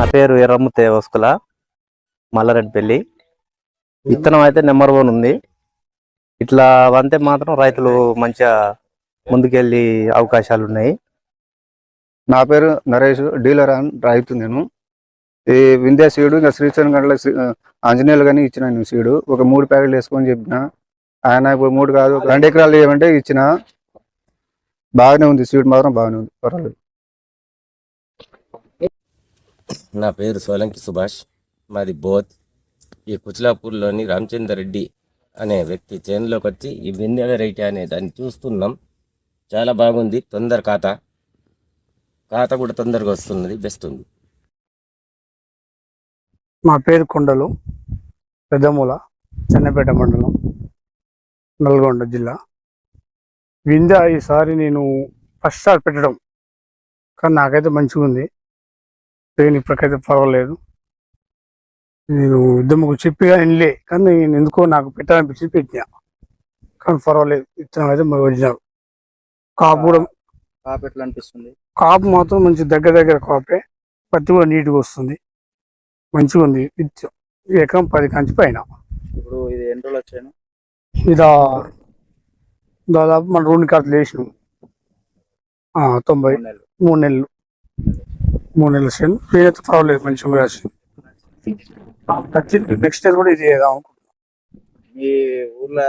నా పేరు ఎర్రముత్తే వస్కుల మల్లారెడ్డిపల్లి. విత్తనం అయితే నెంబర్ 1 ఉంది. ఇట్లా వంతే మాత్రం రైతులు మంచిగా ముందుకెళ్ళి అవకాశాలు ఉన్నాయి. నా పేరు నరేష్, డీలర్ అండ్ రైతు. నేను ఈ వింధ్యా సీడు ఇంకా శ్రీశైలం గంటల ఆంజనేయులు కానీ ఇచ్చిన నేను సీడు ఒక 3 ప్యాకెట్లు వేసుకొని చెప్పిన. ఆయన ఇప్పుడు 3 కాదు 2 ఎకరాలు ఏమంటే ఇచ్చిన. బాగానే ఉంది, సీడ్ మాత్రం బాగానే ఉంది, పర్వాలేదు. నా పేరు సోలంకి సుభాష్, మాది బోత్. ఈ కుచిలాపూర్లోని రామచంద్ర రెడ్డి అనే వ్యక్తి చేనులోకి వచ్చి ఈ వింధ్యా వెరైటీ అనే దాన్ని చూస్తున్నాం. చాలా బాగుంది. తొందర ఖాతా కూడా తొందరగా వస్తున్నది, బెస్ట్ ఉంది. మా పేరు కొండలు, పెద్దమూల, చెన్నపేట మండలం, నల్గొండ జిల్లా. వింధ్యా ఈసారి నేను ఫస్ట్ సారి పెట్టడం, కానీ నాకైతే మంచిగా ఉంది. ఇప్పటికైతే పర్వాలేదు. నేను ఇద్దరు చెప్పిగా వినలే, కానీ నేను ఎందుకో నాకు పెట్టాలనిపించి పెట్టినా, కానీ పర్వాలేదు. విత్తనం అయితే ఒరిజినల్. కాపు కూడా కాపు ఎట్లా అనిపిస్తుంది? కాపు మాత్రం మంచి దగ్గర కాపే, పత్తి కూడా నీట్గా వస్తుంది, మంచిగా ఉంది. విత్తనం ఈ ఎకరం 10 కంచి పైన. ఇప్పుడు ఇది ఎన్ని రోజులు వచ్చాను? ఇలా దాదాపు మన 2 ఖర్చులు వేసినాం. 93 నెలలు 3 నెలలు వచ్చాను. నేనైతే పర్వాలేదు, మంచిగా వచ్చింది. నెక్స్ట్ ఇయర్ కూడా ఇది చేద్దాం అనుకుంటున్నాం. మీ ఊర్లో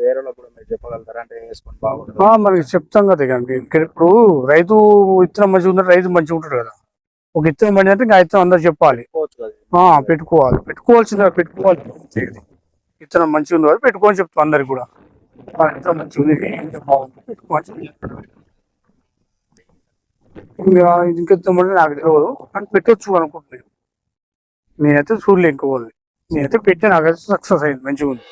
వేరే కూడా మీరు చెప్పగలుగుతారా? అంటే వేసుకొని బాగుంటుంది. మనకి చెప్తాం కదా. ఇప్పుడు రైతు విత్తనం మంచిగా ఉంటే రైతు మంచిగా ఉంటాడు కదా. ఒక విత్తనం పడి అంటే ఇంకా విత్తనం అందరు చెప్పాలి, పెట్టుకోవాల్సిందే. విత్తనం మంచిగా ఉంది కాబట్టి పెట్టుకోని చెప్తాం అందరికి కూడా. విత్తనం మంచిగా ఉంది, బాగుంది, పెట్టుకోవాలి. ఇంకా ఇంకెత్తం అంటే నాకు తెలియదు, కానీ పెట్టొచ్చు అనుకుంటున్నాను. నేనైతే చూడలే ఇంకోవాలి. నేనైతే పెట్టా, నాకైతే సక్సెస్ అయింది, మంచిగా ఉంది.